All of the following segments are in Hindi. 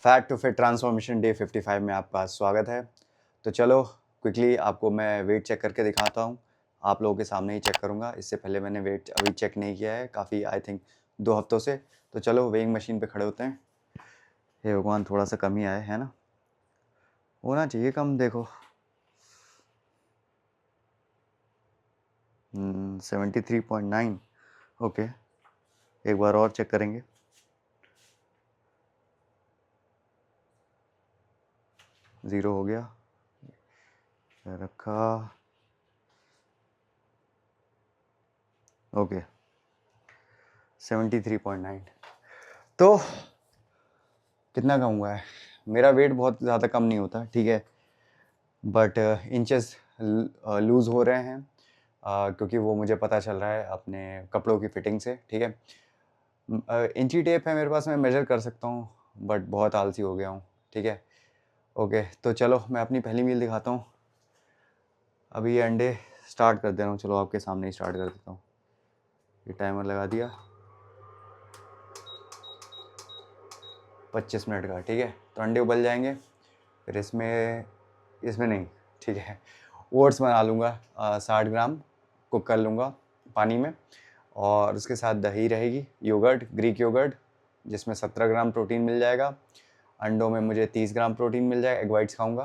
Fat to fit transformation day 55 में आपका स्वागत है। तो चलो क्विकली आपको मैं वेट चेक करके दिखाता हूँ। आप लोगों के सामने ही चेक करूँगा। इससे पहले मैंने वेट अभी चेक नहीं किया है काफ़ी आई थिंक 2 हफ्तों से। तो चलो वेइंग मशीन पे खड़े होते हैं। हे भगवान, थोड़ा सा कम ही आया है ना, होना चाहिए कम। देखो 73.9। ओके, एक बार और चेक करेंगे। ज़ीरो हो गया, रखा। ओके 73.9। तो कितना कम हुआ है? मेरा वेट बहुत ज़्यादा कम नहीं होता, ठीक है, बट इंचेस लूज़ हो रहे हैं क्योंकि वो मुझे पता चल रहा है अपने कपड़ों की फिटिंग से, ठीक है। इंची टेप है मेरे पास, मैं मेजर कर सकता हूँ, बट बहुत आलसी हो गया हूँ, ठीक है। ओके, तो चलो मैं अपनी पहली मील दिखाता हूँ। अभी ये अंडे स्टार्ट कर दे रहा हूँ, चलो आपके सामने ही स्टार्ट कर देता हूँ। ये टाइमर लगा दिया 25 मिनट का, ठीक है। तो अंडे उबल जाएंगे, फिर इसमें नहीं, ठीक है, ओट्स बना लूँगा 60 ग्राम, कुक कर लूँगा पानी में, और उसके साथ दही रहेगी, योगर्ट, ग्रीक योगर्ट, जिसमें 17 ग्राम प्रोटीन मिल जाएगा। अंडों में मुझे 30 ग्राम प्रोटीन मिल जाए, एग वाइट्स खाऊँगा,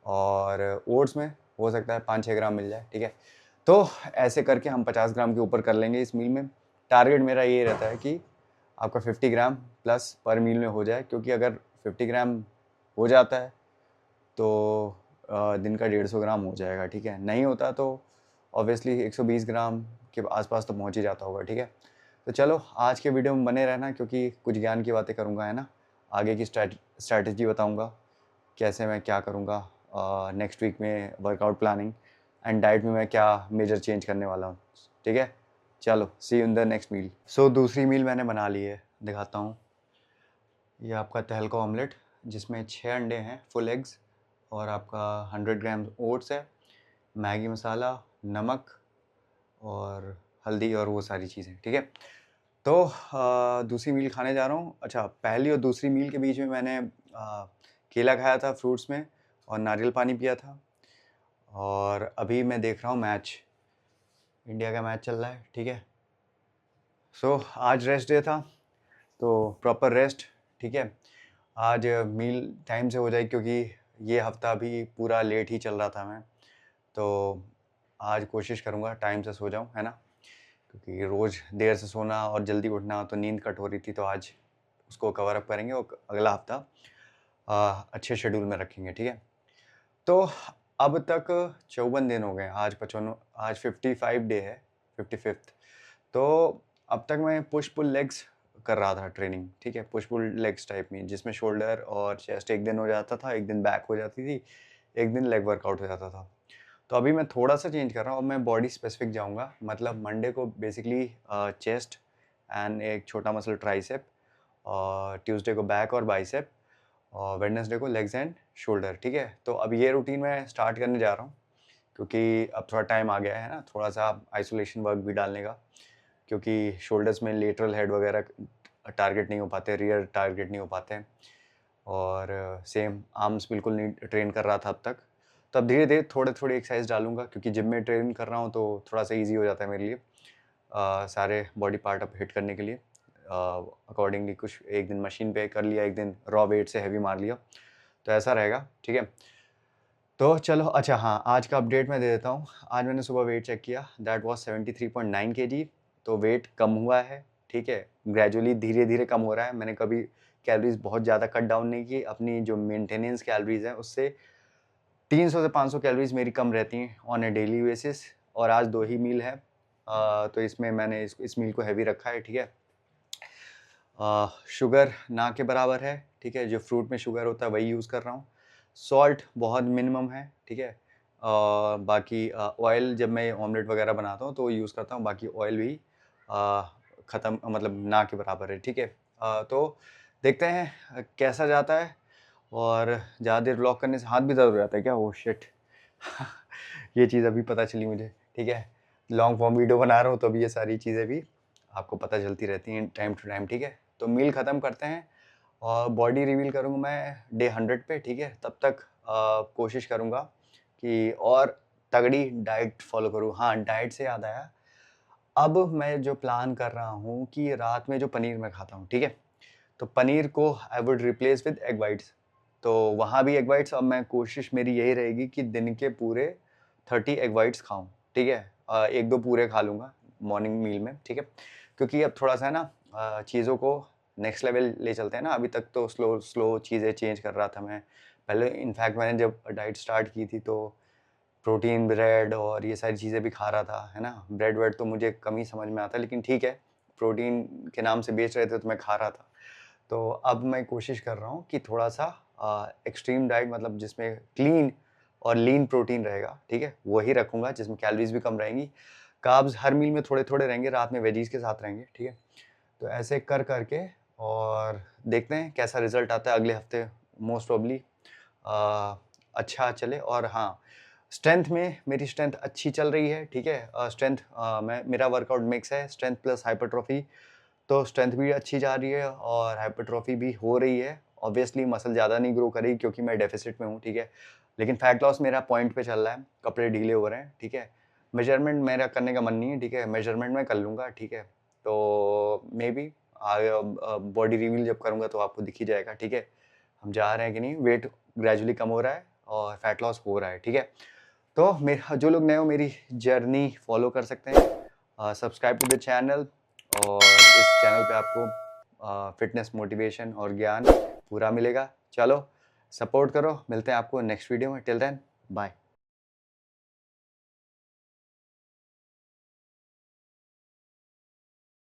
और ओट्स में हो सकता है 5-6 ग्राम मिल जाए, ठीक है। तो ऐसे करके हम 50 ग्राम के ऊपर कर लेंगे इस मील में। टारगेट मेरा ये रहता है कि आपका 50 ग्राम प्लस पर मील में हो जाए, क्योंकि अगर 50 ग्राम हो जाता है तो दिन का 150 ग्राम हो जाएगा, ठीक है। नहीं होता तो ऑब्वियसली 120 ग्राम के आसपास तो पहुंच ही जाता होगा, ठीक है। तो चलो आज के वीडियो में बने रहना, क्योंकि कुछ ज्ञान की बातें करूंगा, है ना। आगे की स्ट्रैटेजी बताऊंगा, कैसे मैं क्या करूंगा नेक्स्ट वीक में, वर्कआउट प्लानिंग एंड डाइट में मैं क्या मेजर चेंज करने वाला हूँ, ठीक है। चलो see you in the next meal. So दूसरी मील मैंने बना ली है, दिखाता हूँ। ये आपका तहलका ऑमलेट, जिसमें 6 अंडे हैं फुल एग्स, और आपका 100 ग्राम ओट्स है, मैगी मसाला, नमक और हल्दी और वो सारी चीज़ें, ठीक है। तो दूसरी मील खाने जा रहा हूँ। अच्छा, पहली और दूसरी मील के बीच में मैंने केला खाया था फ्रूट्स में, और नारियल पानी पिया था। और अभी मैं देख रहा हूँ मैच, इंडिया का मैच चल रहा है, ठीक है। सो आज रेस्ट डे था, तो प्रॉपर रेस्ट, ठीक है। आज मील टाइम से हो जाए, क्योंकि ये हफ्ता भी पूरा लेट ही चल रहा था मैं, तो आज कोशिश करूँगा टाइम से सो जाऊँ, है ना, क्योंकि रोज़ देर से सोना और जल्दी उठना तो नींद कट हो रही थी। तो आज उसको कवर अप करेंगे और अगला हफ्ता अच्छे शेड्यूल में रखेंगे, ठीक है। तो अब तक 54 दिन हो गए, आज 55, आज 55 डे है, 55th। तो अब तक मैं पुश पुल लेग्स कर रहा था ट्रेनिंग, ठीक है, पुश पुल लेग्स टाइप में, जिसमें शोल्डर और चेस्ट एक दिन हो जाता था, एक दिन बैक हो जाती थी, एक दिन लेग वर्कआउट हो जाता था। तो अभी मैं थोड़ा सा चेंज कर रहा हूँ, अब मैं बॉडी स्पेसिफिक जाऊँगा। मतलब मंडे को बेसिकली चेस्ट एंड एक छोटा मसल ट्राइसेप, और ट्यूसडे को बैक और बाइसेप, और वेडनेसडे को लेग्स एंड शोल्डर, ठीक है। तो अब ये रूटीन मैं स्टार्ट करने जा रहा हूँ, क्योंकि अब थोड़ा टाइम आ गया है ना, थोड़ा सा आइसोलेशन वर्क भी डालने का, क्योंकि शोल्डर्स में लेटरल हेड वगैरह टारगेट नहीं हो पाते, रियर टारगेट नहीं हो पाते हैं, और सेम आर्म्स बिल्कुल नहीं ट्रेन कर रहा था अब तक। तो अब धीरे धीरे थोड़े थोड़ी एक्सरसाइज डालूंगा, क्योंकि जिम में ट्रेन कर रहा हूँ तो थोड़ा सा ईजी हो जाता है मेरे लिए सारे बॉडी पार्ट अब हिट करने के लिए। अकॉर्डिंगली कुछ एक दिन मशीन पे कर लिया, एक दिन रॉ वेट से हैवी मार लिया, तो ऐसा रहेगा, ठीक है। तो चलो, अच्छा हाँ, आज का अपडेट मैं दे देता हूँ। आज मैंने सुबह वेट चेक किया, दैट वाज 73.9 kg। तो वेट कम हुआ है, ठीक है, ग्रेजुअली धीरे धीरे कम हो रहा है। मैंने कभी कैलोरीज बहुत ज़्यादा कट डाउन नहीं की, अपनी जो मेंटेनेंस कैलोरीज हैं उससे 300 से 500 कैलोरीज मेरी कम रहती हैं ऑन ए डेली बेसिस। और आज 2 ही मील है, तो इसमें मैंने इस मील को हैवी रखा है, ठीक है। शुगर ना के बराबर है, ठीक है, जो फ्रूट में शुगर होता है वही यूज़ कर रहा हूँ। सॉल्ट बहुत मिनिमम है, ठीक है। बाकी ऑयल जब मैं ऑमलेट वगैरह बनाता हूँ तो यूज़ करता हूँ, बाकी ऑयल भी ख़त्म, मतलब ना के बराबर है, ठीक है। तो देखते हैं कैसा जाता है। और ज़्यादा देर व्लॉग करने से हाथ भी दर्द हो जाता है क्या? ओह शिट ये चीज़ अभी पता चली मुझे, ठीक है। लॉन्ग फॉर्म वीडियो बना रहा हूँ तो अभी ये सारी चीज़ें भी आपको पता चलती रहती हैं टाइम टू टाइम, ठीक है। तो मील ख़त्म करते हैं, और बॉडी रिवील करूँगा मैं डे 100 पे, ठीक है। तब तक कोशिश करूँगा कि और तगड़ी डाइट फॉलो करूँ। हाँ, डाइट से याद आया, अब मैं जो प्लान कर रहा हूँ कि रात में जो पनीर मैं खाता हूँ, ठीक है, तो पनीर को I would replace with egg whites. तो वहाँ भी एग वाइट्स, अब मैं कोशिश मेरी यही रहेगी कि दिन के पूरे 30 एग वाइट्स खाऊं, ठीक है। 1-2 पूरे खा लूँगा मॉर्निंग मील में, ठीक है। क्योंकि अब थोड़ा सा है ना, चीज़ों को नेक्स्ट लेवल ले चलते हैं ना। अभी तक तो स्लो स्लो चीज़ें चेंज कर रहा था मैं। पहले इनफैक्ट मैंने जब डाइट स्टार्ट की थी तो प्रोटीन ब्रेड और ये सारी चीज़ें भी खा रहा था, है ना। ब्रेड वेड तो मुझे कम ही समझ में आता, लेकिन ठीक है, प्रोटीन के नाम से बेच रहे थे तो मैं खा रहा था। तो अब मैं कोशिश कर रहा हूँ कि थोड़ा सा एक्सट्रीम डाइट, मतलब जिसमें क्लीन और लीन प्रोटीन रहेगा, ठीक है, वही रखूँगा, जिसमें कैलोरीज भी कम रहेंगी। कार्ब्स हर मील में थोड़े-थोड़े रहेंगे, रात में वेजीज़ के साथ रहेंगे, ठीक है। तो ऐसे कर के और देखते हैं कैसा रिज़ल्ट आता है। अगले हफ्ते मोस्ट प्रोबेबली अच्छा चले। और हाँ, स्ट्रेंथ में मेरी स्ट्रेंथ अच्छी चल रही है, ठीक है। स्ट्रेंथ मैं मेरा वर्कआउट मिक्स है, स्ट्रेंथ प्लस हाइपरट्रॉफी। तो स्ट्रेंथ भी अच्छी जा रही है और हाइपरट्रॉफी भी हो रही है। ऑब्वियसली मसल ज़्यादा नहीं ग्रो करेगी क्योंकि मैं डेफिसिट में हूँ, ठीक है। लेकिन फैट लॉस मेरा पॉइंट पे चल रहा है, कपड़े ढीले हो रहे हैं, ठीक है। मेजरमेंट मेरा करने का मन नहीं है, ठीक है, मेजरमेंट मैं कर लूँगा, ठीक है। तो मे बी बॉडी रिवील जब करूँगा तो आपको दिख ही जाएगा, ठीक है, हम जा रहे हैं कि नहीं। वेट ग्रेजुअली कम हो रहा है और फैट लॉस हो रहा है, ठीक है। तो मेरा, जो लोग नए हो, मेरी जर्नी फॉलो कर सकते हैं, सब्सक्राइब टू द चैनल। और इस चैनल पे आपको फिटनेस, मोटिवेशन और ज्ञान पूरा मिलेगा। चलो, सपोर्ट करो, मिलते हैं आपको नेक्स्ट वीडियो में। Till then, bye.